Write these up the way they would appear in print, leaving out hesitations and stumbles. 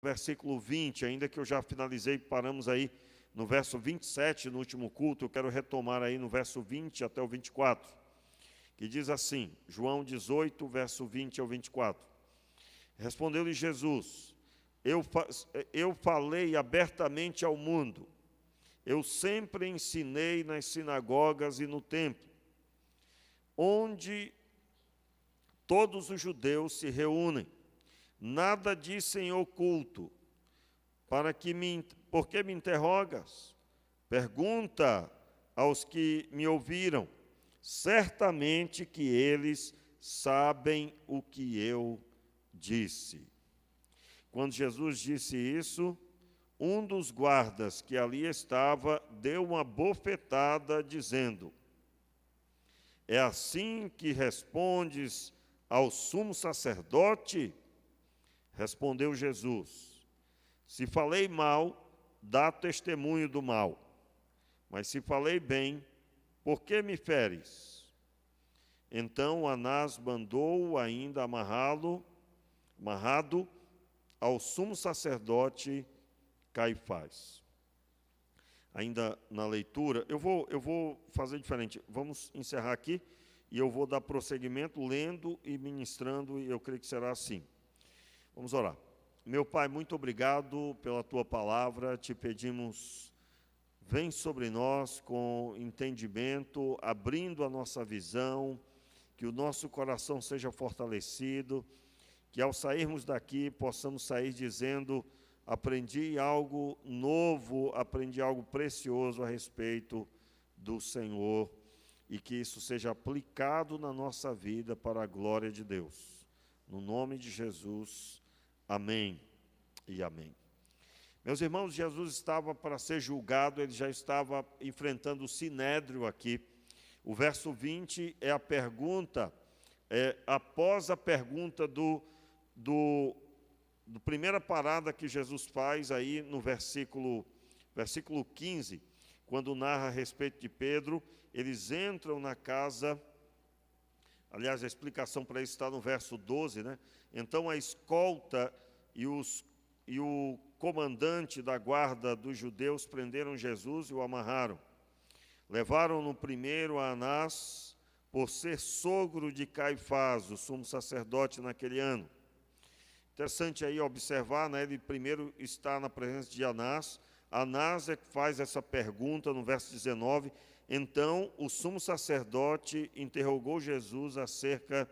versículo 20, ainda que eu já finalizei, paramos aí no verso 27, no último culto, eu quero retomar aí no verso 20 até o 24, que diz assim, João 18, verso 20 ao 24. Respondeu-lhe Jesus, eu falei abertamente ao mundo, eu sempre ensinei nas sinagogas e no templo, onde todos os judeus se reúnem. Nada disse em oculto, por que me interrogas? Pergunta aos que me ouviram, certamente que eles sabem o que eu disse. Quando Jesus disse isso, um dos guardas que ali estava deu uma bofetada, dizendo, é assim que respondes ao sumo sacerdote? Respondeu Jesus, se falei mal, dá testemunho do mal. Mas se falei bem, por que me feres? Então Anás mandou ainda amarrado ao sumo sacerdote Caifás. Ainda na leitura, eu vou fazer diferente. Vamos encerrar aqui e eu vou dar prosseguimento lendo e ministrando, e eu creio que será assim. Vamos orar. Meu Pai, muito obrigado pela Tua palavra, te pedimos, vem sobre nós com entendimento, abrindo a nossa visão, que o nosso coração seja fortalecido, que ao sairmos daqui possamos sair dizendo, aprendi algo novo, aprendi algo precioso a respeito do Senhor, e que isso seja aplicado na nossa vida para a glória de Deus. No nome de Jesus, amém e amém. Meus irmãos, Jesus estava para ser julgado, ele já estava enfrentando o sinédrio aqui. O verso 20 é a pergunta, após a pergunta do primeira parada que Jesus faz aí no versículo 15, quando narra a respeito de Pedro, eles entram na casa, aliás, a explicação para isso está no verso 12, né? Então a escolta e o comandante da guarda dos judeus prenderam Jesus e o amarraram. Levaram-no primeiro a Anás, por ser sogro de Caifás, o sumo sacerdote naquele ano. Interessante aí observar, né? Ele primeiro está na presença de Anás. Anás é que faz essa pergunta no verso 19. Então, o sumo sacerdote interrogou Jesus acerca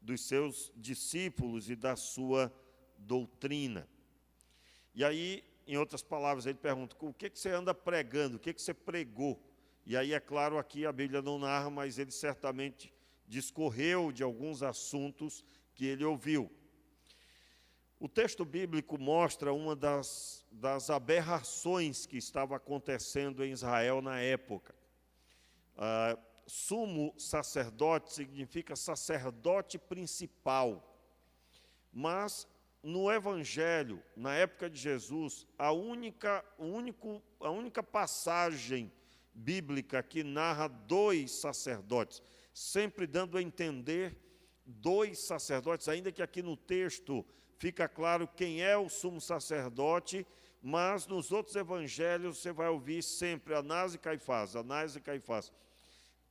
dos seus discípulos e da sua doutrina. E aí, em outras palavras, ele pergunta, o que você anda pregando? O que você pregou? E aí, é claro, aqui a Bíblia não narra, mas ele certamente discorreu de alguns assuntos que ele ouviu. O texto bíblico mostra uma das aberrações que estava acontecendo em Israel na época. Sumo sacerdote significa sacerdote principal. Mas no Evangelho, na época de Jesus, a única passagem bíblica que narra dois sacerdotes, sempre dando a entender dois sacerdotes, ainda que aqui no texto fica claro quem é o sumo sacerdote, mas nos outros evangelhos você vai ouvir sempre Anás e Caifás, Anás e Caifás.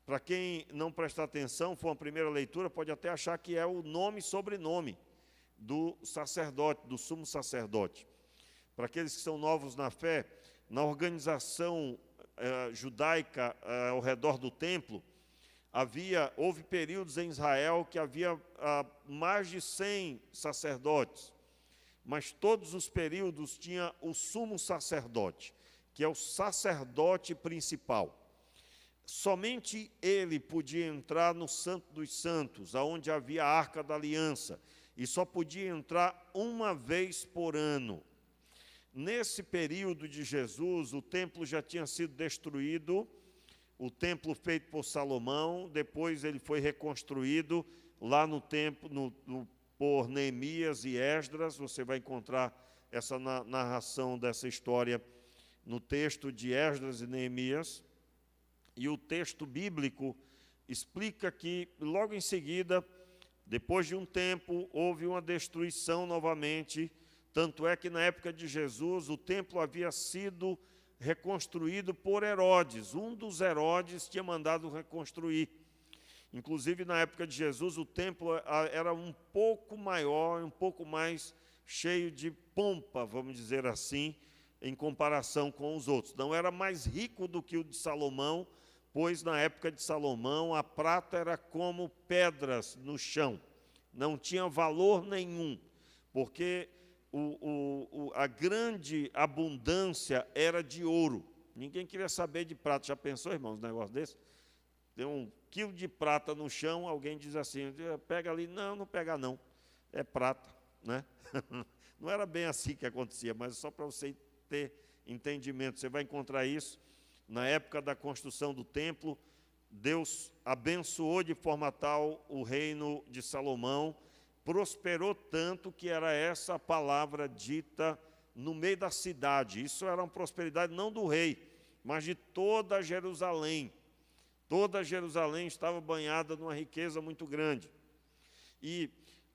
Para quem não prestar atenção, for uma primeira leitura, pode até achar que é o nome e sobrenome do sacerdote, do sumo sacerdote. Para aqueles que são novos na fé, na organização judaica ao redor do templo, houve períodos em Israel que havia mais de 100 sacerdotes, mas todos os períodos tinha o sumo sacerdote, que é o sacerdote principal. Somente ele podia entrar no Santo dos Santos, aonde havia a Arca da Aliança, e só podia entrar uma vez por ano. Nesse período de Jesus, o templo já tinha sido destruído, o templo feito por Salomão, depois ele foi reconstruído lá no templo, por Neemias e Esdras. Você vai encontrar essa narração dessa história no texto de Esdras e Neemias. E o texto bíblico explica que, logo em seguida, depois de um tempo, houve uma destruição novamente Tanto é que na época de Jesus o templo havia sido reconstruído por Herodes. Um dos Herodes tinha mandado reconstruir. Inclusive, na época de Jesus, o templo era um pouco maior, um pouco mais cheio de pompa, vamos dizer assim, em comparação com os outros. Não era mais rico do que o de Salomão, pois na época de Salomão a prata era como pedras no chão, não tinha valor nenhum, porque a grande abundância era de ouro. Ninguém queria saber de prata. Já pensou, irmãos, um negócio desse? Tem 1 quilo de prata no chão, alguém diz assim, pega ali. Não, não pega não, é prata, né? Não era bem assim que acontecia, mas só para você ter entendimento. Você vai encontrar isso na época da construção do templo. Deus abençoou de forma tal o reino de Salomão, prosperou tanto que era essa a palavra dita no meio da cidade. Isso era uma prosperidade não do rei, mas de toda Jerusalém. Toda Jerusalém estava banhada numa riqueza muito grande. E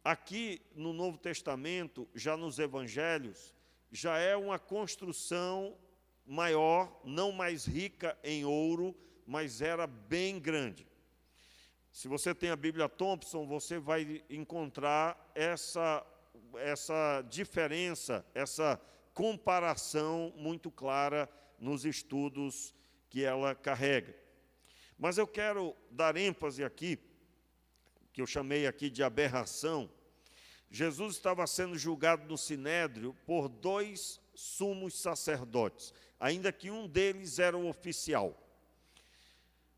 aqui no Novo Testamento, já nos Evangelhos, já é uma construção maior, não mais rica em ouro, mas era bem grande. Se você tem a Bíblia Thompson, você vai encontrar essa diferença, essa comparação muito clara nos estudos que ela carrega. Mas eu quero dar ênfase aqui, que eu chamei aqui de aberração. Jesus estava sendo julgado no Sinédrio por 2 sumos sacerdotes, ainda que um deles era o oficial.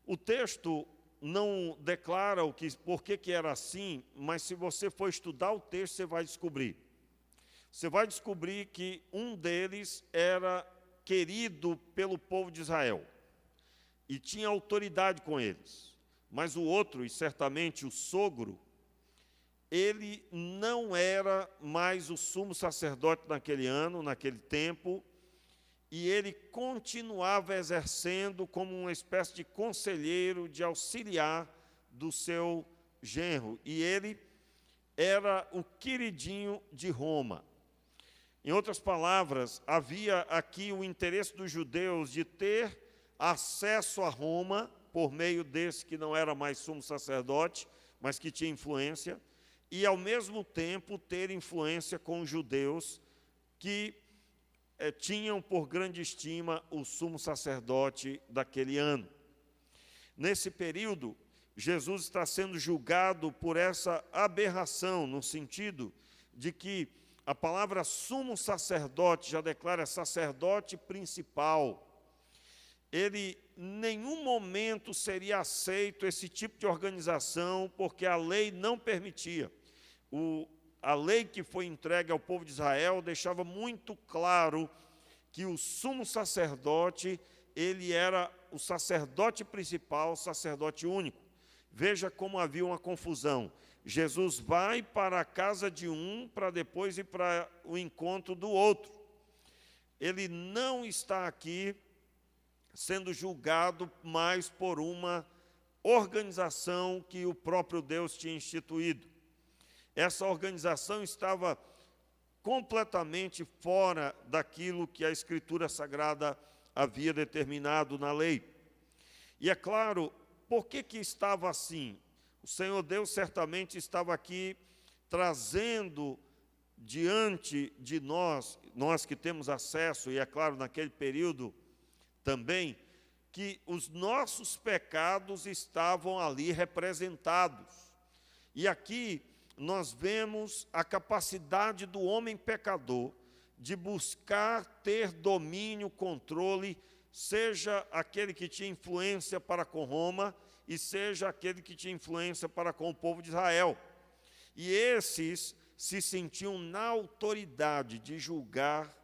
O texto não declara por que era assim, mas se você for estudar o texto, você vai descobrir. Você vai descobrir que um deles era querido pelo povo de Israel e tinha autoridade com eles. Mas o outro, e certamente o sogro, ele não era mais o sumo sacerdote naquele ano, naquele tempo, e ele continuava exercendo como uma espécie de conselheiro, de auxiliar do seu genro. E ele era o queridinho de Roma. Em outras palavras, havia aqui o interesse dos judeus de ter acesso a Roma, por meio desse que não era mais sumo sacerdote, mas que tinha influência, e ao mesmo tempo ter influência com os judeus que tinham por grande estima o sumo sacerdote daquele ano. Nesse período, Jesus está sendo julgado por essa aberração, no sentido de que a palavra sumo sacerdote já declara sacerdote principal. Ele em nenhum momento seria aceito esse tipo de organização, porque a lei não permitia. A lei que foi entregue ao povo de Israel deixava muito claro que o sumo sacerdote, ele era o sacerdote principal, o sacerdote único. Veja como havia uma confusão. Jesus vai para a casa de um para depois ir para o encontro do outro. Ele não está aqui sendo julgado mais por uma organização que o próprio Deus tinha instituído. Essa organização estava completamente fora daquilo que a Escritura Sagrada havia determinado na lei. E é claro, por que estava assim? O Senhor Deus certamente estava aqui trazendo diante de nós que temos acesso, e é claro, naquele período também, que os nossos pecados estavam ali representados. E aqui nós vemos a capacidade do homem pecador de buscar ter domínio, controle, seja aquele que tinha influência para com Roma e seja aquele que tinha influência para com o povo de Israel. E esses se sentiam na autoridade de julgar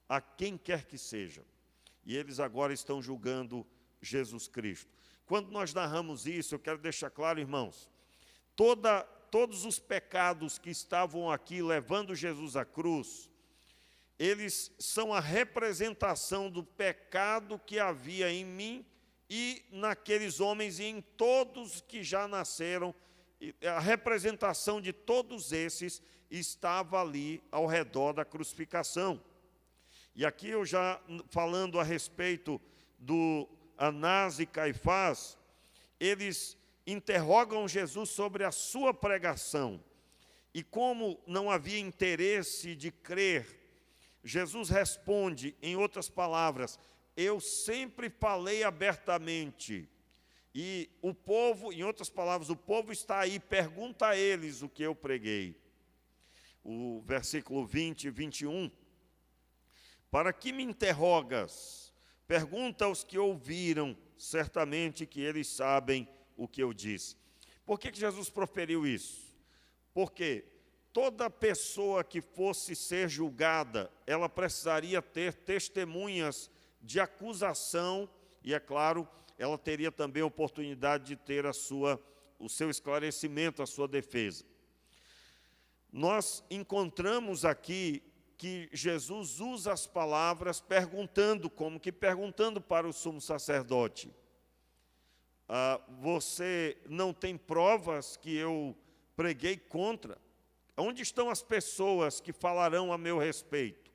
a quem quer que seja. E eles agora estão julgando Jesus Cristo. Quando nós narramos isso, eu quero deixar claro, irmãos, todos os pecados que estavam aqui levando Jesus à cruz, eles são a representação do pecado que havia em mim e naqueles homens e em todos que já nasceram, a representação de todos esses estava ali ao redor da crucificação. E aqui eu já falando a respeito do Anás e Caifás, eles interrogam Jesus sobre a sua pregação. E como não havia interesse de crer, Jesus responde, em outras palavras, eu sempre falei abertamente. E o povo, em outras palavras, o povo está aí, pergunta a eles o que eu preguei. O versículo 20 e 21. Para que me interrogas? Pergunta aos que ouviram, certamente que eles sabem o que eu disse. Por que Jesus proferiu isso? Porque toda pessoa que fosse ser julgada, ela precisaria ter testemunhas de acusação e, é claro, ela teria também a oportunidade de ter o seu esclarecimento, a sua defesa. Nós encontramos aqui que Jesus usa as palavras perguntando, como que perguntando para o sumo sacerdote. Você não tem provas que eu preguei contra? Onde estão as pessoas que falarão a meu respeito?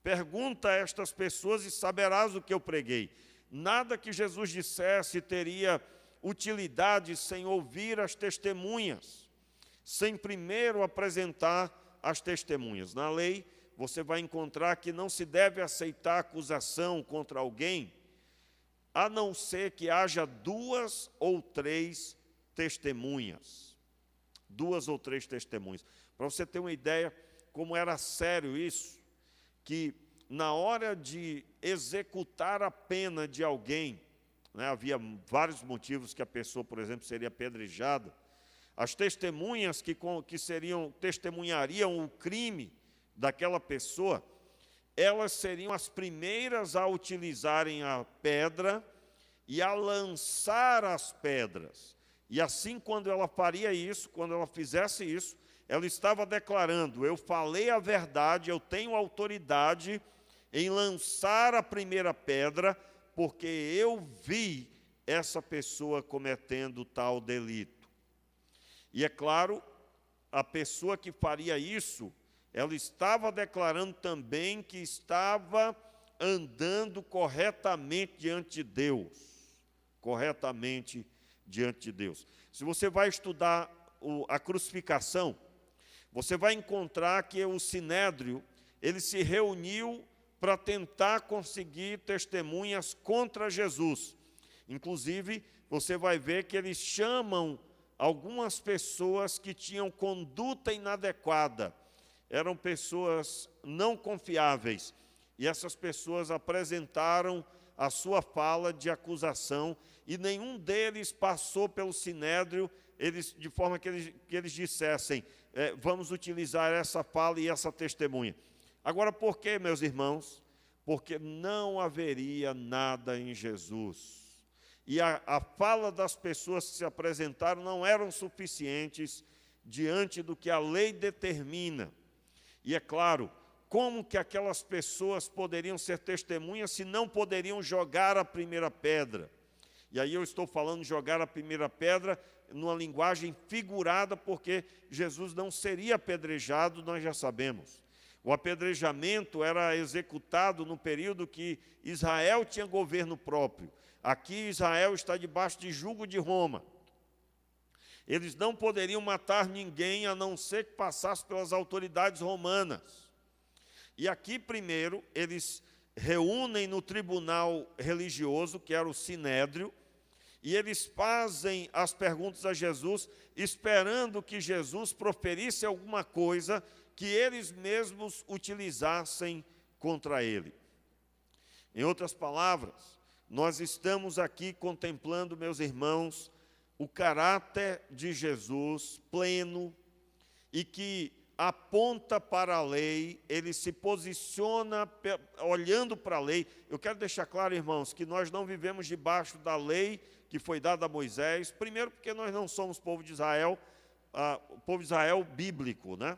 Pergunta a estas pessoas e saberás o que eu preguei. Nada que Jesus dissesse teria utilidade sem ouvir as testemunhas, sem primeiro apresentar as testemunhas. Na lei, você vai encontrar que não se deve aceitar acusação contra alguém, a não ser que haja 2 ou 3 testemunhas. 2 ou 3 testemunhas. Para você ter uma ideia como era sério isso, que na hora de executar a pena de alguém, né, havia vários motivos que a pessoa, por exemplo, seria apedrejada, as testemunhas que testemunhariam o crime daquela pessoa, elas seriam as primeiras a utilizarem a pedra e a lançar as pedras. E assim, quando ela faria isso, quando ela fizesse isso, ela estava declarando, eu falei a verdade, eu tenho autoridade em lançar a primeira pedra, porque eu vi essa pessoa cometendo tal delito. E é claro, a pessoa que faria isso, ela estava declarando também que estava andando corretamente diante de Deus. Corretamente diante de Deus. Se você vai estudar a crucificação, você vai encontrar que o Sinédrio, ele se reuniu para tentar conseguir testemunhas contra Jesus. Inclusive, você vai ver que eles chamam algumas pessoas que tinham conduta inadequada, eram pessoas não confiáveis, e essas pessoas apresentaram a sua fala de acusação, e nenhum deles passou pelo Sinédrio, de forma que eles dissessem, vamos utilizar essa fala e essa testemunha. Agora, por quê, meus irmãos? Porque não haveria nada em Jesus. E a fala das pessoas que se apresentaram não eram suficientes diante do que a lei determina. E é claro, como que aquelas pessoas poderiam ser testemunhas se não poderiam jogar a primeira pedra? E aí eu estou falando de jogar a primeira pedra numa linguagem figurada, porque Jesus não seria apedrejado, nós já sabemos. O apedrejamento era executado no período que Israel tinha governo próprio. Aqui Israel está debaixo de jugo de Roma. Eles não poderiam matar ninguém a não ser que passasse pelas autoridades romanas. E aqui, primeiro, eles reúnem no tribunal religioso, que era o Sinédrio, e eles fazem as perguntas a Jesus, esperando que Jesus proferisse alguma coisa que eles mesmos utilizassem contra ele. Em outras palavras, nós estamos aqui contemplando, meus irmãos, o caráter de Jesus pleno e que aponta para a lei, ele se posiciona olhando para a lei. Eu quero deixar claro, irmãos, que nós não vivemos debaixo da lei que foi dada a Moisés, primeiro porque nós não somos povo de Israel, o povo de Israel bíblico, né?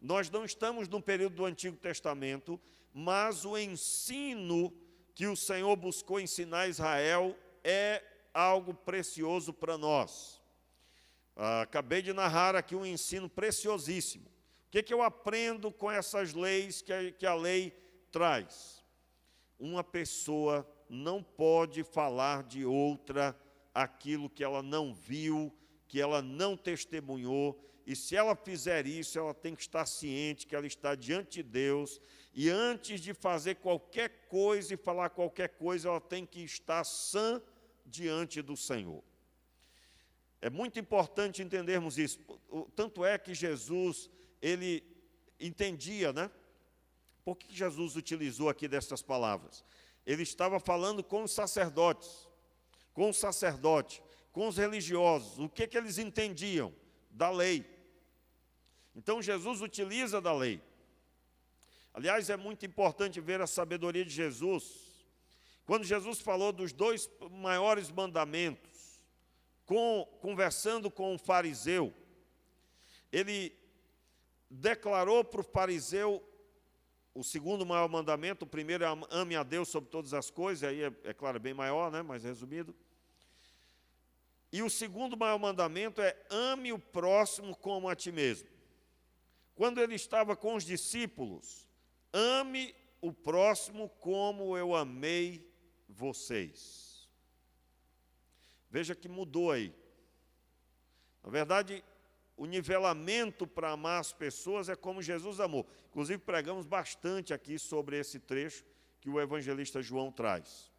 Nós não estamos no período do Antigo Testamento, mas o ensino que o Senhor buscou ensinar a Israel é algo precioso para nós. Acabei de narrar aqui um ensino preciosíssimo. que eu aprendo com essas leis que a lei traz? Uma pessoa não pode falar de outra aquilo que ela não viu, que ela não testemunhou, e se ela fizer isso, ela tem que estar ciente que ela está diante de Deus, e antes de fazer qualquer coisa e falar qualquer coisa, ela tem que estar sã diante do Senhor. É muito importante entendermos isso. Tanto é que Jesus, ele entendia, né? Por que Jesus utilizou aqui dessas palavras? Ele estava falando com os sacerdotes, com o sacerdote, com os religiosos. O que eles entendiam? Da lei. Então Jesus utiliza da lei. Aliás, é muito importante ver a sabedoria de Jesus. Quando Jesus falou dos 2 maiores mandamentos, conversando com um fariseu, ele declarou para o fariseu o segundo maior mandamento. O primeiro é ame a Deus sobre todas as coisas, aí é claro, bem maior, né? Mais resumido. E o segundo maior mandamento é ame o próximo como a ti mesmo. Quando ele estava com os discípulos, ame o próximo como eu amei vocês. Veja que mudou aí. Na verdade, o nivelamento para amar as pessoas é como Jesus amou. Inclusive, pregamos bastante aqui sobre esse trecho que o evangelista João traz.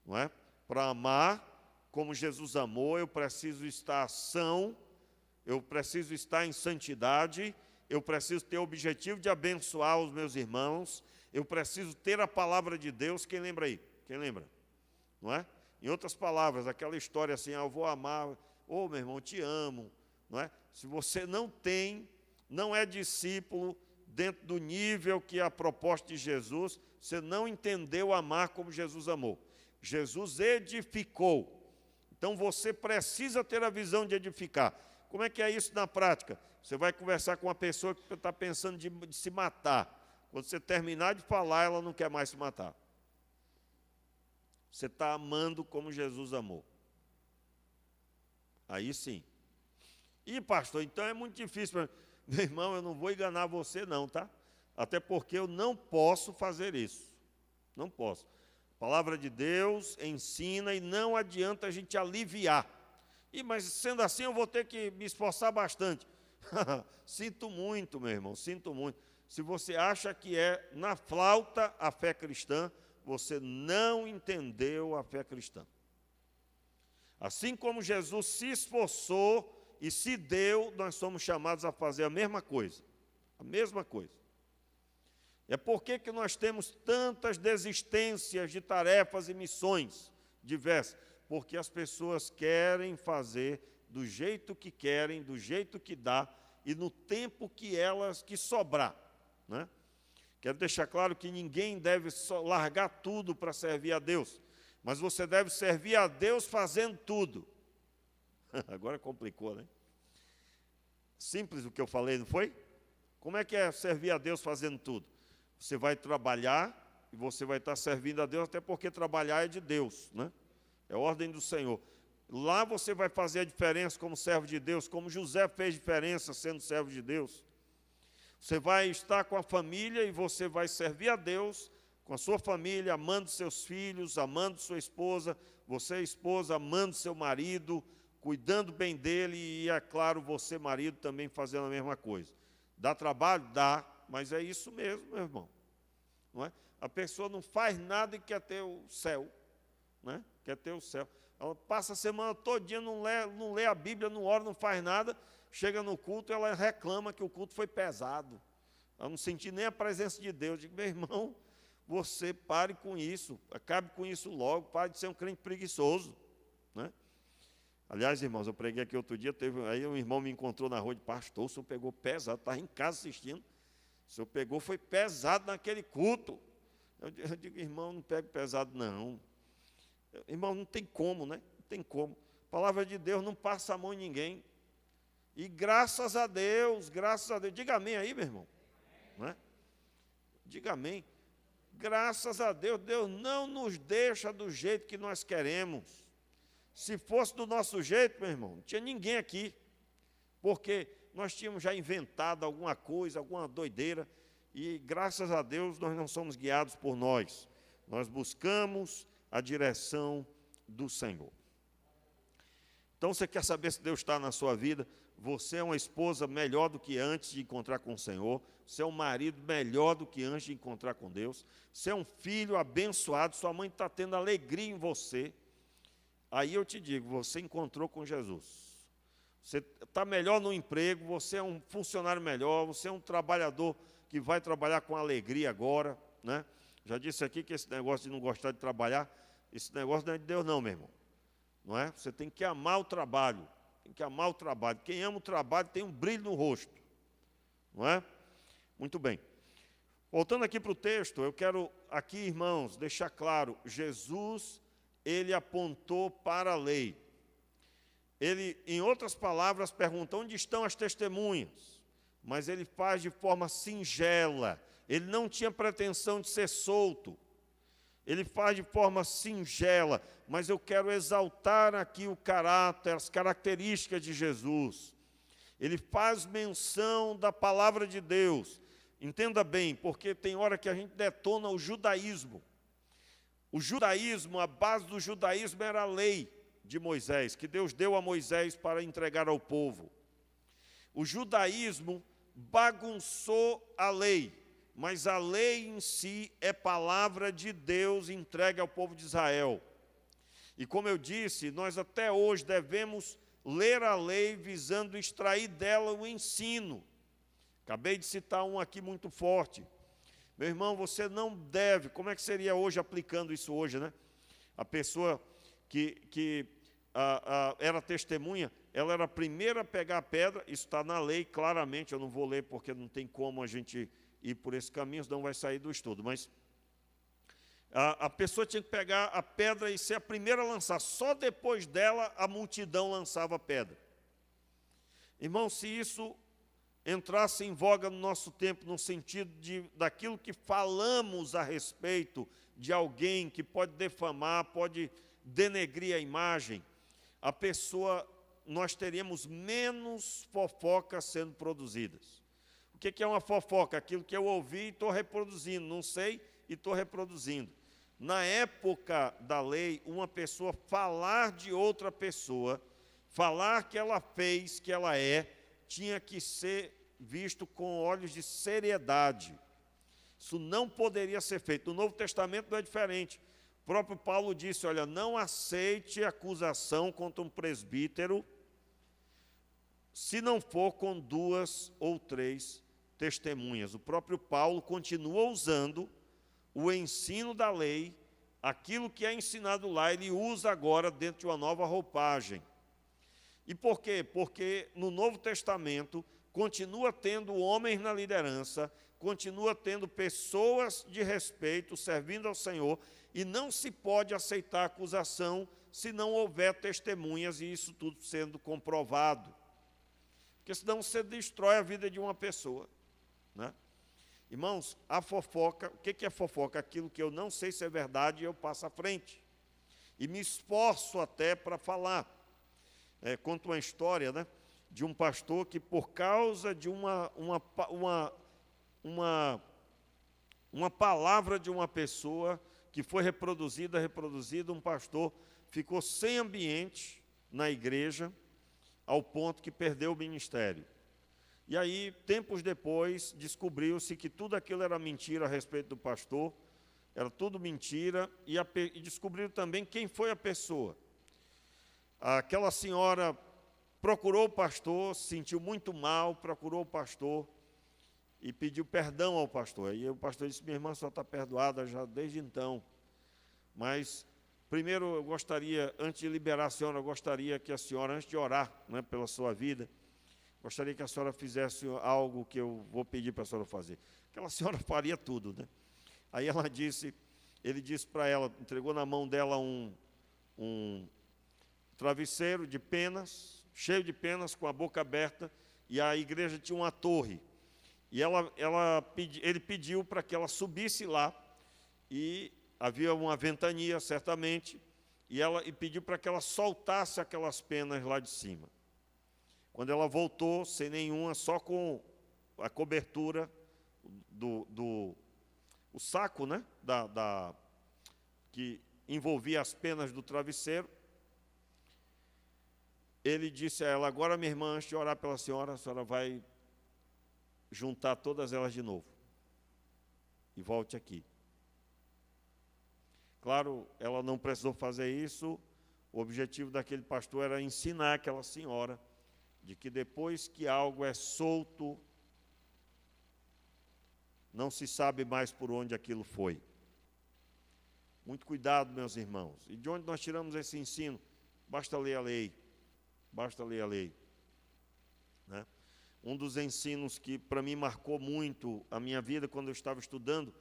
Não é? Para amar como Jesus amou, eu preciso estar são, eu preciso estar em santidade, eu preciso ter o objetivo de abençoar os meus irmãos, eu preciso ter a palavra de Deus. Quem lembra aí? Quem lembra? Não é? Em outras palavras, aquela história assim, eu vou amar, meu irmão, te amo, não é? Se você não tem, não é discípulo dentro do nível que é a proposta de Jesus, você não entendeu amar como Jesus amou. Jesus edificou. Então você precisa ter a visão de edificar. Como é que é isso na prática? Você vai conversar com uma pessoa que está pensando de se matar. Quando você terminar de falar, ela não quer mais se matar. Você está amando como Jesus amou. Aí sim. E pastor, então é muito difícil. Meu irmão, eu não vou enganar você não, tá? Até porque eu não posso fazer isso. Não posso. A palavra de Deus ensina e não adianta a gente aliviar. Mas sendo assim eu vou ter que me esforçar bastante. Sinto muito, meu irmão, sinto muito. Se você acha que é na flauta a fé cristã, você não entendeu a fé cristã. Assim como Jesus se esforçou e se deu, nós somos chamados a fazer a mesma coisa. A mesma coisa. É por que nós temos tantas desistências de tarefas e missões diversas? Porque as pessoas querem fazer do jeito que querem, do jeito que dá e no tempo que sobrar, né? Quero deixar claro que ninguém deve largar tudo para servir a Deus, mas você deve servir a Deus fazendo tudo. Agora complicou, né? Simples o que eu falei, não foi? Como é que é servir a Deus fazendo tudo? Você vai trabalhar e você vai estar servindo a Deus, até porque trabalhar é de Deus, né? É ordem do Senhor. Lá você vai fazer a diferença como servo de Deus, como José fez diferença sendo servo de Deus. Você vai estar com a família e você vai servir a Deus com a sua família, amando seus filhos, amando sua esposa, você, esposa, amando seu marido, cuidando bem dele e, é claro, você, marido, também fazendo a mesma coisa. Dá trabalho? Dá, mas é isso mesmo, meu irmão. Não é? A pessoa não faz nada e quer ter o céu, né? Quer ter o céu. Ela passa a semana todinha, não lê a Bíblia, não ora, não faz nada, chega no culto, ela reclama que o culto foi pesado. Ela não sentiu nem a presença de Deus. Eu digo, meu irmão, você pare com isso, acabe com isso logo, pare de ser um crente preguiçoso, né? Aliás, irmãos, eu preguei aqui outro dia, aí um irmão me encontrou na rua de pastor, o senhor pegou pesado, estava em casa assistindo, o senhor pegou, foi pesado naquele culto. Eu digo, irmão, não pego pesado não. Irmão, não tem como, né? Não tem como. A palavra de Deus não passa a mão em ninguém. E graças a Deus, diga amém aí, meu irmão. Não é? Diga amém. Graças a Deus, Deus não nos deixa do jeito que nós queremos. Se fosse do nosso jeito, meu irmão, não tinha ninguém aqui. Porque nós tínhamos já inventado alguma coisa, alguma doideira, e graças a Deus nós não somos guiados por nós. Nós buscamos a direção do Senhor. Então, você quer saber se Deus está na sua vida? Você é uma esposa melhor do que antes de encontrar com o Senhor. Você é um marido melhor do que antes de encontrar com Deus. Você é um filho abençoado. Sua mãe está tendo alegria em você. Aí eu te digo, você encontrou com Jesus. Você está melhor no emprego. Você é um funcionário melhor. Você é um trabalhador que vai trabalhar com alegria agora, né? Já disse aqui que esse negócio de não gostar de trabalhar, esse negócio não é de Deus não, meu irmão. Não é? Você tem que amar o trabalho. Tem que amar o trabalho. Quem ama o trabalho tem um brilho no rosto. Não é? Muito bem. Voltando aqui para o texto, eu quero aqui, irmãos, deixar claro, Jesus, ele apontou para a lei. Ele, em outras palavras, pergunta, onde estão as testemunhas? Mas ele faz de forma singela. Ele não tinha pretensão de ser solto. Ele faz de forma singela, mas eu quero exaltar aqui o caráter, as características de Jesus. Ele faz menção da palavra de Deus. Entenda bem, porque tem hora que a gente detona o judaísmo. O judaísmo, a base do judaísmo era a lei de Moisés, que Deus deu a Moisés para entregar ao povo. O judaísmo bagunçou a lei, mas a lei em si é palavra de Deus entregue ao povo de Israel. E como eu disse, nós até hoje devemos ler a lei visando extrair dela o ensino. Acabei de citar um aqui muito forte. Meu irmão, você não deve, como é que seria hoje aplicando isso hoje, né? A pessoa que era testemunha, ela era a primeira a pegar a pedra, isso está na lei claramente, eu não vou ler porque não tem como a gente ir por esse caminho, senão vai sair do estudo, mas a pessoa tinha que pegar a pedra e ser a primeira a lançar, só depois dela a multidão lançava a pedra. Irmão, se isso entrasse em voga no nosso tempo, no sentido daquilo que falamos a respeito de alguém que pode defamar, pode denegrir a imagem, a pessoa, nós teríamos menos fofocas sendo produzidas. O que é uma fofoca? Aquilo que eu ouvi e estou reproduzindo, não sei e estou reproduzindo. Na época da lei, uma pessoa falar de outra pessoa, falar que ela fez, que ela é, tinha que ser visto com olhos de seriedade. Isso não poderia ser feito. No Novo Testamento não é diferente. O próprio Paulo disse, olha, não aceite acusação contra um presbítero se não for com 2 ou 3 testemunhas. O próprio Paulo continua usando o ensino da lei, aquilo que é ensinado lá, ele usa agora dentro de uma nova roupagem. E por quê? Porque no Novo Testamento continua tendo homens na liderança, continua tendo pessoas de respeito servindo ao Senhor, e não se pode aceitar acusação se não houver testemunhas e isso tudo sendo comprovado. Porque senão você destrói a vida de uma pessoa, né? Irmãos, a fofoca, o que é fofoca? Aquilo que eu não sei se é verdade, eu passo à frente. E me esforço até para falar. Conto uma história, né, de um pastor que, por causa de uma palavra de uma pessoa que foi reproduzida, um pastor ficou sem ambiente na igreja, ao ponto que perdeu o ministério. E aí, tempos depois, descobriu-se que tudo aquilo era mentira a respeito do pastor, era tudo mentira, e descobriram também quem foi a pessoa. Aquela senhora procurou o pastor, se sentiu muito mal, procurou o pastor e pediu perdão ao pastor. E o pastor disse, minha irmã só está perdoada já desde então. Mas, primeiro, eu gostaria, antes de liberar a senhora, eu gostaria que a senhora, antes de orar, né, pela sua vida, gostaria que a senhora fizesse algo que eu vou pedir para a senhora fazer. Aquela senhora faria tudo, né? Aí ele disse para ela, entregou na mão dela um travesseiro de penas, cheio de penas, com a boca aberta, e a igreja tinha uma torre. E ele pediu para que ela subisse lá, e havia uma ventania, certamente, e pediu para que ela soltasse aquelas penas lá de cima. Quando ela voltou, sem nenhuma, só com a cobertura o saco, né, que envolvia as penas do travesseiro, ele disse a ela: agora, minha irmã, antes de orar pela senhora, a senhora vai juntar todas elas de novo. E volte aqui. Claro, ela não precisou fazer isso. O objetivo daquele pastor era ensinar aquela senhora de que depois que algo é solto, não se sabe mais por onde aquilo foi. Muito cuidado, meus irmãos. E de onde nós tiramos esse ensino? Basta ler a lei. Basta ler a lei. Né? Um dos ensinos que para mim marcou muito a minha vida quando eu estava estudando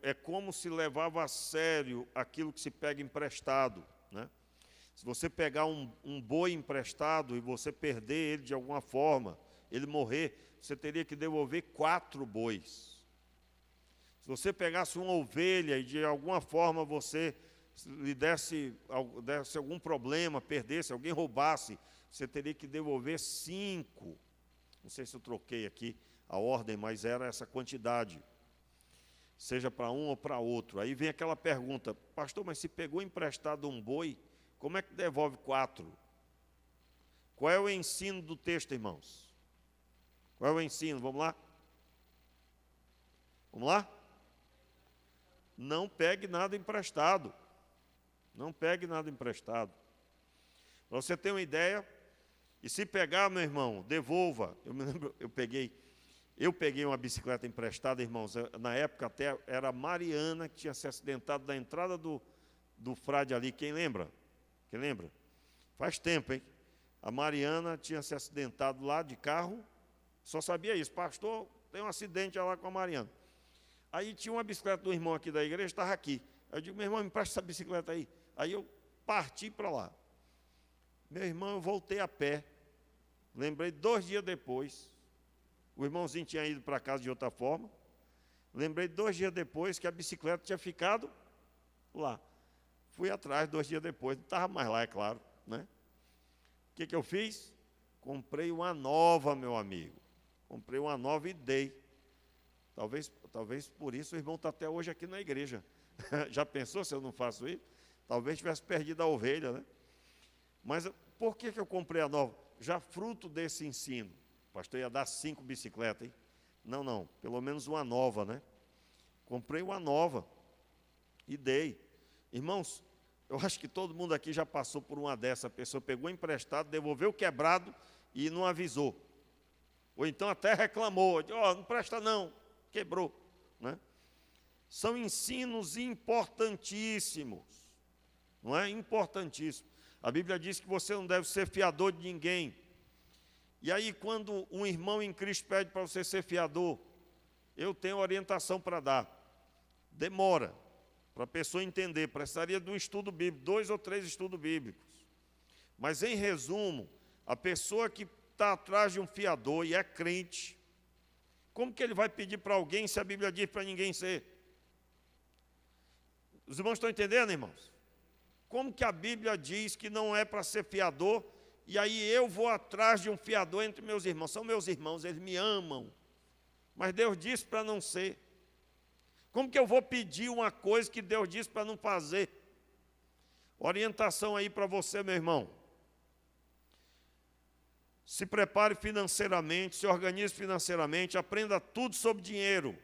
é como se levava a sério aquilo que se pega emprestado. Né? Se você pegar um boi emprestado e você perder ele de alguma forma, ele morrer, você teria que devolver 4 bois. Se você pegasse uma ovelha e de alguma forma você lhe desse algum problema, perdesse, alguém roubasse, você teria que devolver 5. Não sei se eu troquei aqui a ordem, mas era essa quantidade. Seja para um ou para outro. Aí vem aquela pergunta: pastor, mas se pegou emprestado um boi, como é que devolve 4? Qual é o ensino do texto, irmãos? Qual é o ensino? Vamos lá? Vamos lá? Não pegue nada emprestado. Não pegue nada emprestado. Para você ter uma ideia, e se pegar, meu irmão, devolva. Eu me lembro, eu peguei uma bicicleta emprestada, irmãos. Na época até era a Mariana que tinha se acidentado na entrada do frade ali. Quem lembra? Quem lembra? Faz tempo, hein? A Mariana tinha se acidentado lá de carro. Só sabia isso. Pastor, tem um acidente lá com a Mariana. Aí tinha uma bicicleta do irmão aqui da igreja, estava aqui. Eu digo: meu irmão, me empresta essa bicicleta aí. Aí eu parti para lá. Meu irmão, eu voltei a pé. Lembrei 2 dias depois. O irmãozinho tinha ido para casa de outra forma. Lembrei 2 dias depois que a bicicleta tinha ficado lá. Fui atrás 2 dias depois. Não estava mais lá, é claro. Né? O que eu fiz? Comprei uma nova, meu amigo. Comprei uma nova e dei. Talvez por isso o irmão está até hoje aqui na igreja. Já pensou se eu não faço isso? Talvez tivesse perdido a ovelha, né? Mas por que eu comprei a nova? Já fruto desse ensino. O pastor ia dar 5 bicicletas, hein? Não, pelo menos uma nova, né? Comprei uma nova e dei. Irmãos, eu acho que todo mundo aqui já passou por uma dessa. A pessoa pegou emprestado, devolveu quebrado e não avisou. Ou então até reclamou, não presta não, quebrou. Né? São ensinos importantíssimos. Não é? Importantíssimo. A Bíblia diz que você não deve ser fiador de ninguém. E aí, quando um irmão em Cristo pede para você ser fiador, eu tenho orientação para dar. Demora para a pessoa entender. Precisaria de um estudo bíblico, 2 ou 3 estudos bíblicos. Mas, em resumo, a pessoa que está atrás de um fiador e é crente, como que ele vai pedir para alguém se a Bíblia diz para ninguém ser? Os irmãos estão entendendo, irmãos? Como que a Bíblia diz que não é para ser fiador, e aí eu vou atrás de um fiador entre meus irmãos? São meus irmãos, eles me amam, mas Deus disse para não ser. Como que eu vou pedir uma coisa que Deus disse para não fazer? Orientação aí para você, meu irmão. Se prepare financeiramente, se organize financeiramente, aprenda tudo sobre dinheiro,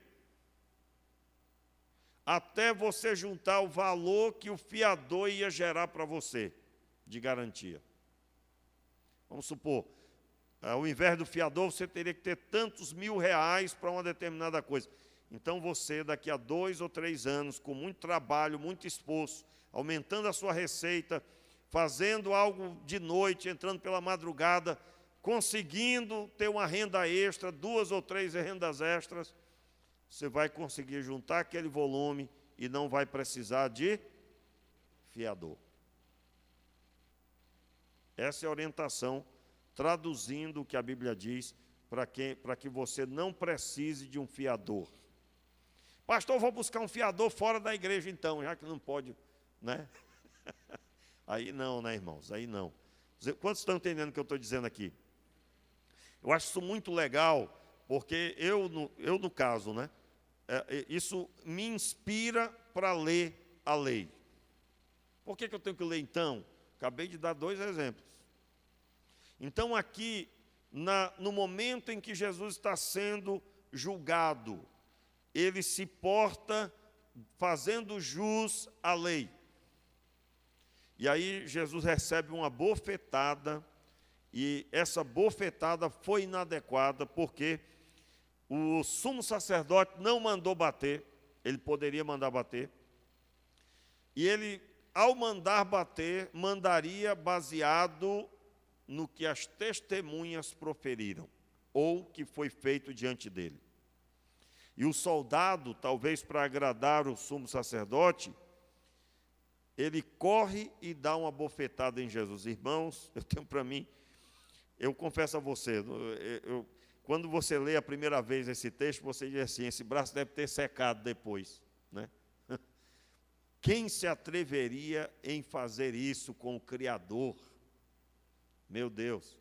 até você juntar o valor que o fiador ia gerar para você, de garantia. Vamos supor, ao invés do fiador, você teria que ter tantos R$1.000 para uma determinada coisa. Então você, daqui a 2 ou 3 anos, com muito trabalho, muito esforço, aumentando a sua receita, fazendo algo de noite, entrando pela madrugada, conseguindo ter uma renda extra, 2 ou 3 rendas extras, você vai conseguir juntar aquele volume e não vai precisar de fiador. Essa é a orientação, traduzindo o que a Bíblia diz, para que você não precise de um fiador. Pastor, vou buscar um fiador fora da igreja então, já que não pode, né? Aí não, né, irmãos? Aí não. Quantos estão entendendo o que eu estou dizendo aqui? Eu acho isso muito legal, porque eu no caso, né, isso me inspira para ler a lei. Por que eu tenho que ler então? Acabei de dar 2 exemplos. Então aqui, no momento em que Jesus está sendo julgado, ele se porta fazendo jus à lei. E aí Jesus recebe uma bofetada, e essa bofetada foi inadequada, porque o sumo sacerdote não mandou bater, ele poderia mandar bater, e ele, ao mandar bater, mandaria baseado no que as testemunhas proferiram, ou que foi feito diante dele. E o soldado, talvez para agradar o sumo sacerdote, ele corre e dá uma bofetada em Jesus. Irmãos, eu tenho para mim, eu confesso a você, quando você lê a primeira vez esse texto, você diz assim, esse braço deve ter secado depois, né? Quem se atreveria em fazer isso com o Criador? Meu Deus.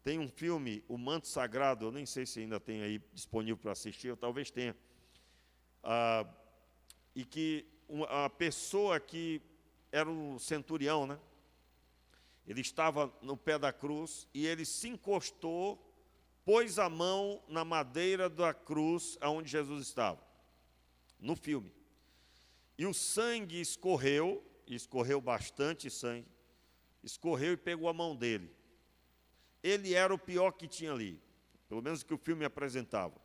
Tem um filme, O Manto Sagrado, eu nem sei se ainda tem aí disponível para assistir, ou talvez tenha. E que a pessoa que era o centurião, né? Ele estava no pé da cruz e ele se encostou, pôs a mão na madeira da cruz aonde Jesus estava, no filme. E o sangue escorreu bastante sangue, escorreu e pegou a mão dele. Ele era o pior que tinha ali, pelo menos o que o filme apresentava.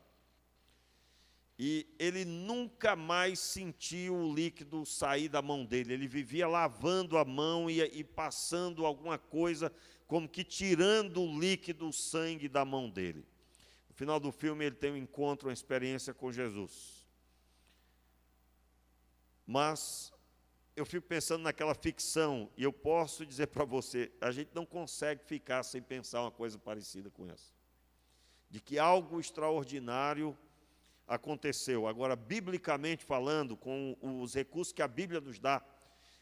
E ele nunca mais sentiu o líquido sair da mão dele. Ele vivia lavando a mão e passando alguma coisa, como que tirando o líquido, o sangue da mão dele. No final do filme ele tem um encontro, uma experiência com Jesus. Mas eu fico pensando naquela ficção, e eu posso dizer para você, a gente não consegue ficar sem pensar uma coisa parecida com essa. De que algo extraordinário aconteceu. Agora, biblicamente falando, com os recursos que a Bíblia nos dá,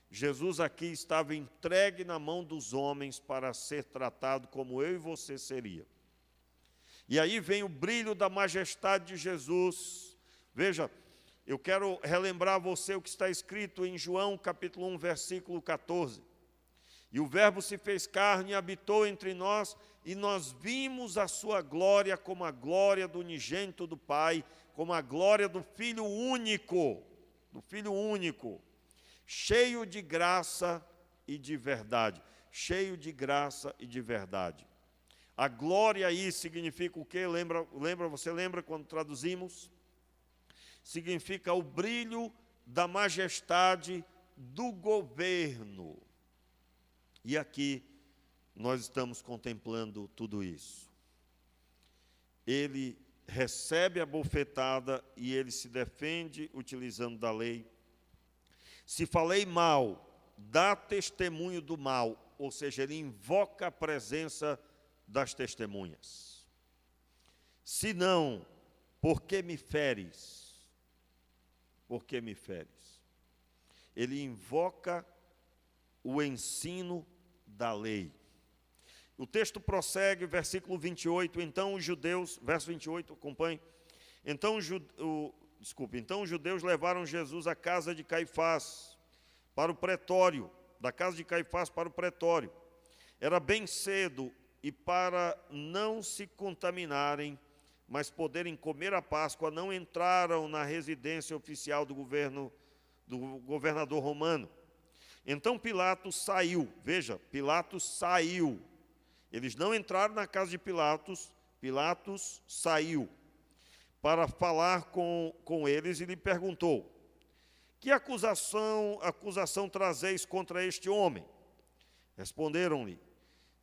Jesus aqui estava entregue na mão dos homens para ser tratado como eu e você seria. E aí vem o brilho da majestade de Jesus. Veja, eu quero relembrar a você o que está escrito em João capítulo 1, versículo 14. E o Verbo se fez carne e habitou entre nós, e nós vimos a sua glória como a glória do unigênito do Pai, como a glória do Filho único, cheio de graça e de verdade. Cheio de graça e de verdade. A glória aí significa o quê? Você lembra quando traduzimos? Significa o brilho da majestade do governo. E aqui nós estamos contemplando tudo isso. Ele recebe a bofetada e ele se defende utilizando da lei. Se falei mal, dá testemunho do mal, ou seja, ele invoca a presença das testemunhas. Se não, por que me feres? Por que me feres? Ele invoca o ensino da lei. O texto prossegue, versículo 28, então os judeus, verso 28, acompanhe. Então os judeus levaram Jesus à casa de Caifás, para o pretório, da casa de Caifás para o pretório. Era bem cedo, e para não se contaminarem, mas poderem comer a Páscoa, não entraram na residência oficial do governador romano. Então Pilatos saiu, veja, Pilatos saiu. Eles não entraram na casa de Pilatos, Pilatos saiu para falar com eles e lhe perguntou: que acusação trazeis contra este homem? Responderam-lhe: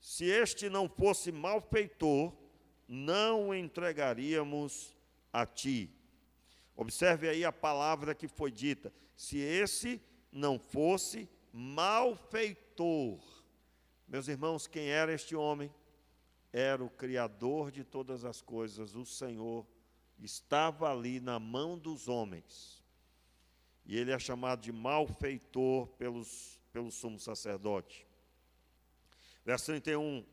se este não fosse malfeitor, não o entregaríamos a ti. Observe aí a palavra que foi dita: se esse não fosse malfeitor. Meus irmãos, quem era este homem? Era o Criador de todas as coisas, o Senhor, estava ali na mão dos homens. E ele é chamado de malfeitor pelo sumo sacerdote. Verso 31,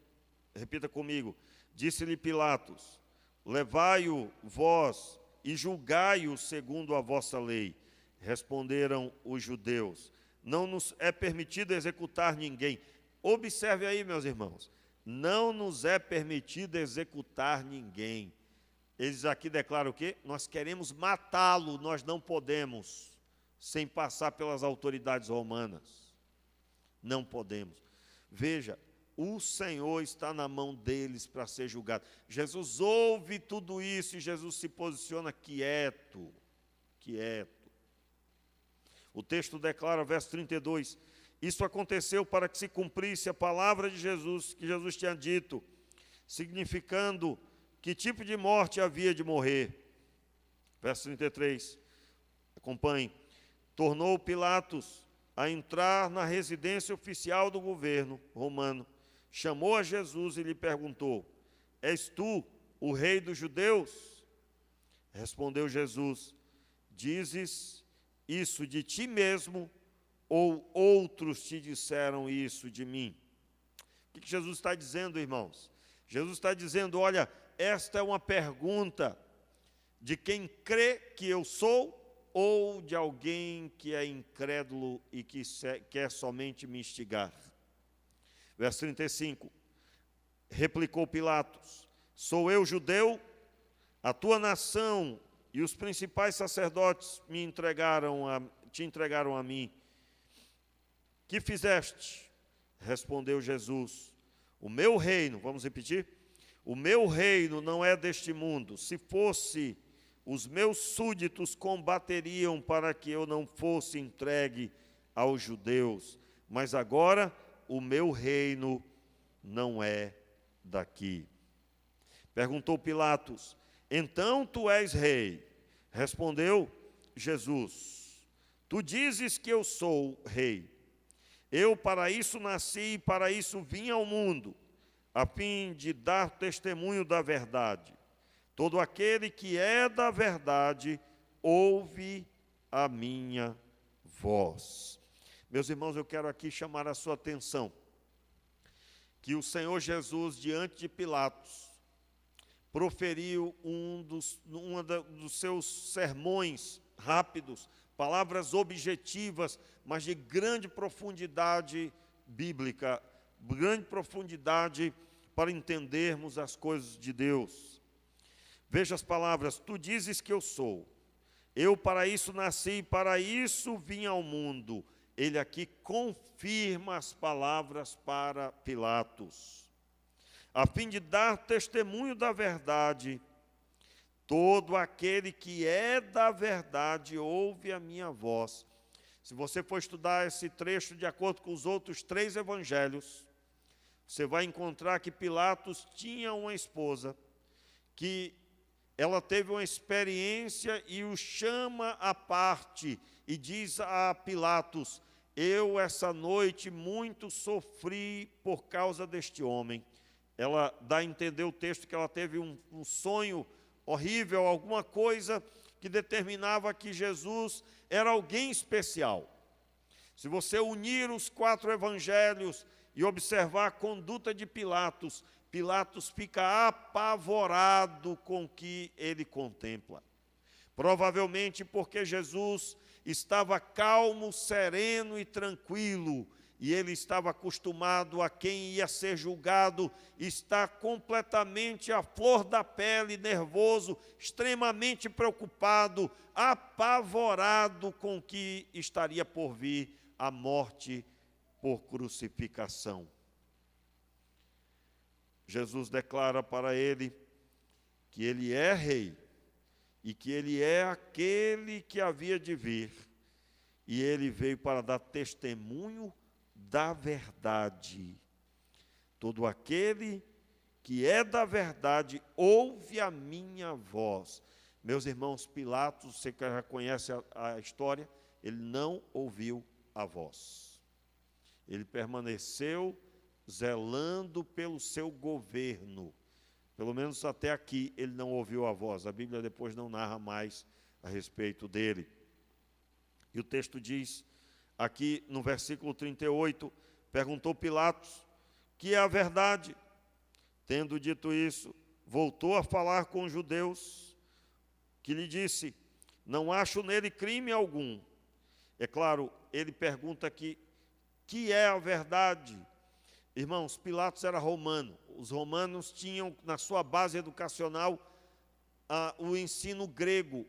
repita comigo: Disse-lhe Pilatos: levai-o vós e julgai-o segundo a vossa lei. Responderam os judeus: não nos é permitido executar ninguém. Observe aí, meus irmãos, não nos é permitido executar ninguém. Eles aqui declaram o quê? Nós queremos matá-lo, nós não podemos, sem passar pelas autoridades romanas. Não podemos. Veja, o Senhor está na mão deles para ser julgado. Jesus ouve tudo isso e Jesus se posiciona quieto, quieto. O texto declara, verso 32, isso aconteceu para que se cumprisse a palavra de Jesus, que Jesus tinha dito, significando que tipo de morte havia de morrer. Verso 33, acompanhe. Tornou Pilatos a entrar na residência oficial do governo romano, chamou a Jesus e lhe perguntou: és tu o rei dos judeus? Respondeu Jesus: dizes isso de ti mesmo, ou outros te disseram isso de mim? O que Jesus está dizendo, irmãos? Jesus está dizendo: olha, esta é uma pergunta de quem crê que eu sou, ou de alguém que é incrédulo e que quer somente me instigar. Verso 35, replicou Pilatos: sou eu judeu? A tua nação e os principais sacerdotes te entregaram a mim. Que fizeste? Respondeu Jesus: o meu reino, vamos repetir? O meu reino não é deste mundo. Se fosse, os meus súditos combateriam para que eu não fosse entregue aos judeus. Mas agora o meu reino não é daqui. Perguntou Pilatos: então tu és rei? Respondeu Jesus: tu dizes que eu sou rei. Eu para isso nasci e para isso vim ao mundo, a fim de dar testemunho da verdade. Todo aquele que é da verdade, ouve a minha voz. Meus irmãos, eu quero aqui chamar a sua atenção, que o Senhor Jesus, diante de Pilatos, proferiu um dos seus sermões rápidos, palavras objetivas, mas de grande profundidade bíblica, grande profundidade para entendermos as coisas de Deus. Veja as palavras: tu dizes que eu sou, eu para isso nasci e para isso vim ao mundo. Ele aqui confirma as palavras para Pilatos, a fim de dar testemunho da verdade. Todo aquele que é da verdade ouve a minha voz. Se você for estudar esse trecho de acordo com os outros 3 evangelhos, você vai encontrar que Pilatos tinha uma esposa, que ela teve uma experiência e o chama à parte e diz a Pilatos: eu essa noite muito sofri por causa deste homem. Ela dá a entender o texto que ela teve um sonho horrível, alguma coisa que determinava que Jesus era alguém especial. Se você unir os 4 evangelhos e observar a conduta de Pilatos, Pilatos fica apavorado com o que ele contempla. Provavelmente porque Jesus estava calmo, sereno e tranquilo, e ele estava acostumado a quem ia ser julgado estar completamente à flor da pele, nervoso, extremamente preocupado, apavorado com o que estaria por vir, a morte por crucificação. Jesus declara para ele que ele é rei e que ele é aquele que havia de vir, e ele veio para dar testemunho da verdade. Todo aquele que é da verdade ouve a minha voz. Meus irmãos, Pilatos, você que já conhece a história, ele não ouviu a voz. Ele permaneceu zelando pelo seu governo. Pelo menos até aqui ele não ouviu a voz. A Bíblia depois não narra mais a respeito dele. E o texto diz, aqui no versículo 38, perguntou Pilatos: que é a verdade? Tendo dito isso, voltou a falar com os judeus, que lhe disse: não acho nele crime algum. É claro, ele pergunta aqui, que é a verdade? Irmãos, Pilatos era romano. Os romanos tinham na sua base educacional o ensino grego,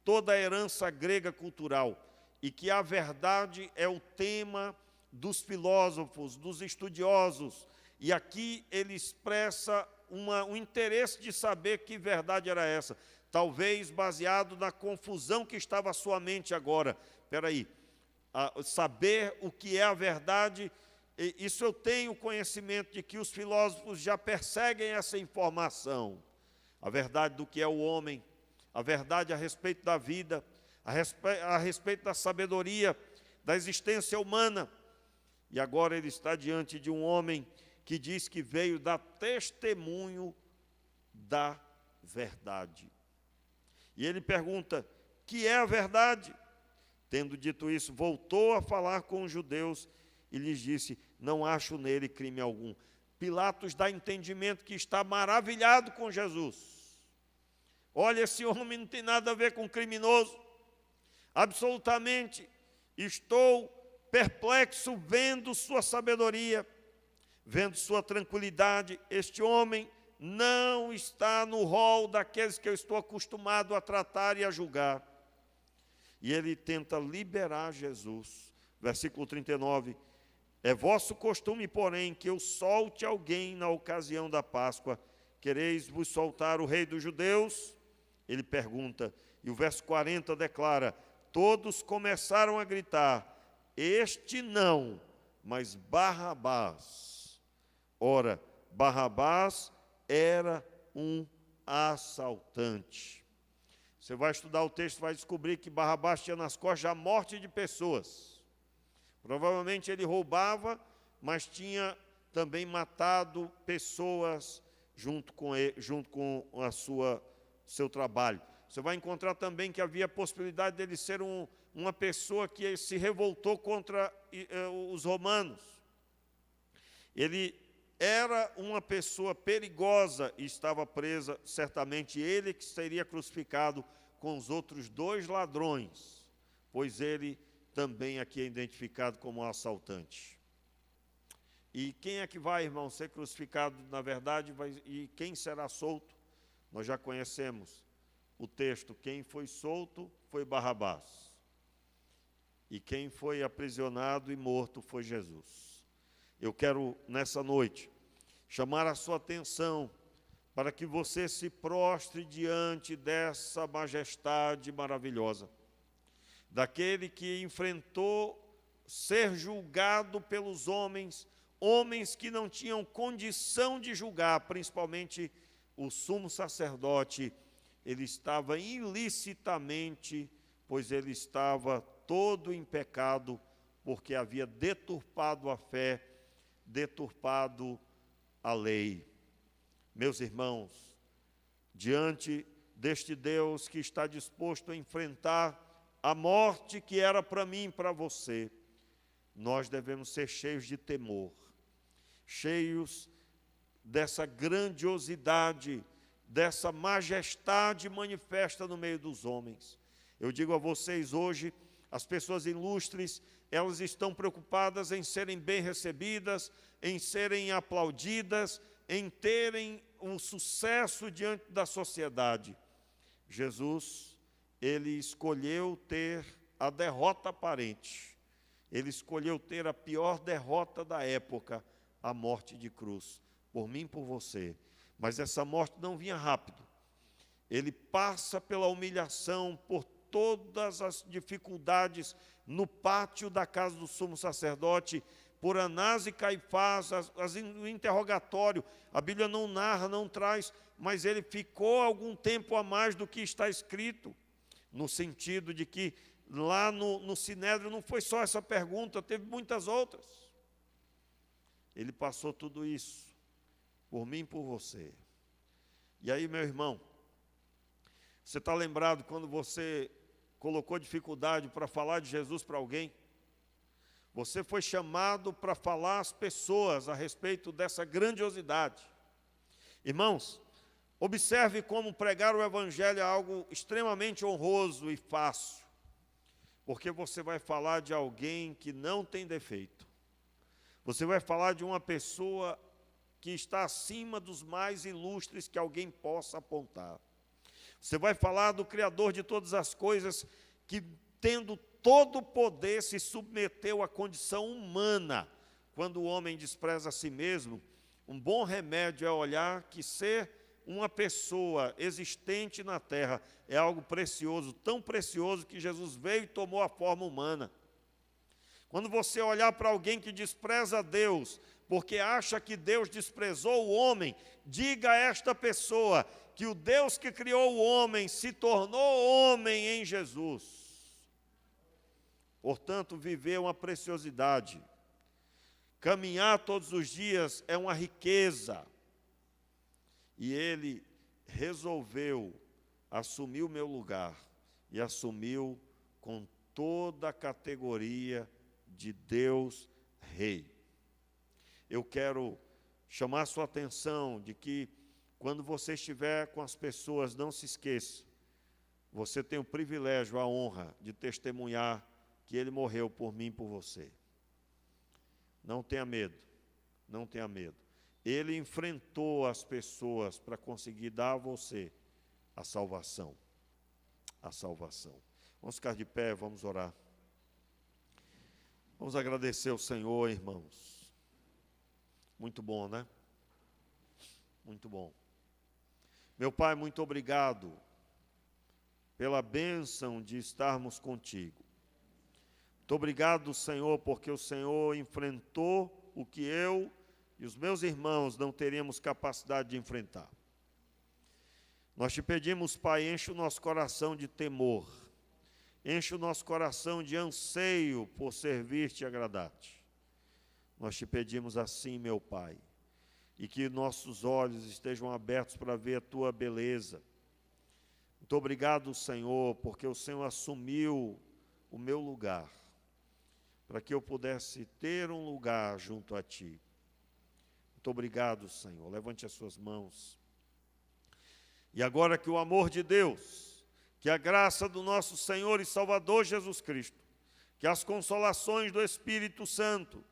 toda a herança grega cultural, e que a verdade é o tema dos filósofos, dos estudiosos. E aqui ele expressa um interesse de saber que verdade era essa, talvez baseado na confusão que estava a sua mente agora. Espera aí, saber o que é a verdade, isso eu tenho conhecimento de que os filósofos já perseguem essa informação. A verdade do que é o homem, a verdade a respeito da vida, a respeito da sabedoria, da existência humana. E agora ele está diante de um homem que diz que veio dar testemunho da verdade. E ele pergunta, que é a verdade? Tendo dito isso, voltou a falar com os judeus e lhes disse, não acho nele crime algum. Pilatos dá entendimento que está maravilhado com Jesus. Olha, esse homem não tem nada a ver com criminoso. Absolutamente, estou perplexo vendo sua sabedoria, vendo sua tranquilidade. Este homem não está no rol daqueles que eu estou acostumado a tratar e a julgar. E ele tenta liberar Jesus. Versículo 39. É vosso costume, porém, que eu solte alguém na ocasião da Páscoa. Quereis vos soltar o rei dos judeus? Ele pergunta. E o verso 40 declara, todos começaram a gritar, este não, mas Barrabás. Ora, Barrabás era um assaltante. Você vai estudar o texto, vai descobrir que Barrabás tinha nas costas a morte de pessoas. Provavelmente ele roubava, mas tinha também matado pessoas junto com seu trabalho. Você vai encontrar também que havia a possibilidade dele ser uma pessoa que se revoltou contra os romanos. Ele era uma pessoa perigosa e estava presa, certamente ele que seria crucificado com os outros 2 ladrões, pois ele também aqui é identificado como assaltante. E quem é que vai, irmão, ser crucificado, na verdade, e quem será solto? Nós já conhecemos o texto, quem foi solto foi Barrabás. E quem foi aprisionado e morto foi Jesus. Eu quero, nessa noite, chamar a sua atenção para que você se prostre diante dessa majestade maravilhosa, daquele que enfrentou ser julgado pelos homens, homens que não tinham condição de julgar, principalmente o sumo sacerdote. Ele estava ilicitamente, pois ele estava todo em pecado, porque havia deturpado a fé, deturpado a lei. Meus irmãos, diante deste Deus que está disposto a enfrentar a morte que era para mim e para você, nós devemos ser cheios de temor, cheios dessa grandiosidade, dessa majestade manifesta no meio dos homens. Eu digo a vocês hoje, as pessoas ilustres, elas estão preocupadas em serem bem recebidas, em serem aplaudidas, em terem um sucesso diante da sociedade. Jesus, ele escolheu ter a derrota aparente. Ele escolheu ter a pior derrota da época, a morte de cruz, por mim e por você. Mas essa morte não vinha rápido. Ele passa pela humilhação, por todas as dificuldades no pátio da casa do sumo sacerdote, por Anás e Caifás, o interrogatório. A Bíblia não narra, não traz, mas ele ficou algum tempo a mais do que está escrito, no sentido de que lá no Sinédrio não foi só essa pergunta, teve muitas outras. Ele passou tudo isso, por mim e por você. E aí, meu irmão, você está lembrado quando você colocou dificuldade para falar de Jesus para alguém? Você foi chamado para falar às pessoas a respeito dessa grandiosidade. Irmãos, observe como pregar o Evangelho é algo extremamente honroso e fácil, porque você vai falar de alguém que não tem defeito. Você vai falar de uma pessoa que está acima dos mais ilustres que alguém possa apontar. Você vai falar do Criador de todas as coisas, que, tendo todo o poder, se submeteu à condição humana. Quando o homem despreza a si mesmo, um bom remédio é olhar que ser uma pessoa existente na terra é algo precioso, tão precioso que Jesus veio e tomou a forma humana. Quando você olhar para alguém que despreza a Deus, porque acha que Deus desprezou o homem, diga a esta pessoa que o Deus que criou o homem se tornou homem em Jesus. Portanto, viver é uma preciosidade. Caminhar todos os dias é uma riqueza. E ele resolveu assumir o meu lugar e assumiu com toda a categoria de Deus Rei. Eu quero chamar a sua atenção de que, quando você estiver com as pessoas, não se esqueça, você tem o privilégio, a honra de testemunhar que ele morreu por mim e por você. Não tenha medo, não tenha medo. Ele enfrentou as pessoas para conseguir dar a você a salvação. A salvação. Vamos ficar de pé, vamos orar. Vamos agradecer ao Senhor, irmãos. Muito bom, né? Muito bom. Meu Pai, muito obrigado pela bênção de estarmos contigo. Muito obrigado, Senhor, porque o Senhor enfrentou o que eu e os meus irmãos não teríamos capacidade de enfrentar. Nós te pedimos, Pai, enche o nosso coração de temor, enche o nosso coração de anseio por servir-te e agradar-te. Nós te pedimos assim, meu Pai, e que nossos olhos estejam abertos para ver a tua beleza. Muito obrigado, Senhor, porque o Senhor assumiu o meu lugar, para que eu pudesse ter um lugar junto a ti. Muito obrigado, Senhor. Levante as suas mãos. E agora que o amor de Deus, que a graça do nosso Senhor e Salvador Jesus Cristo, que as consolações do Espírito Santo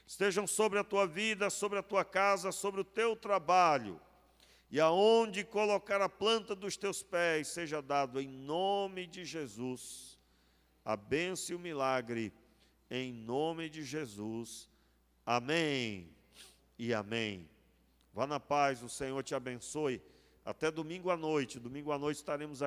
estejam sobre a tua vida, sobre a tua casa, sobre o teu trabalho, e aonde colocar a planta dos teus pés, seja dado em nome de Jesus a bênção e o milagre, em nome de Jesus. Amém e amém. Vá na paz, o Senhor te abençoe. Até domingo à noite. Domingo à noite estaremos aqui.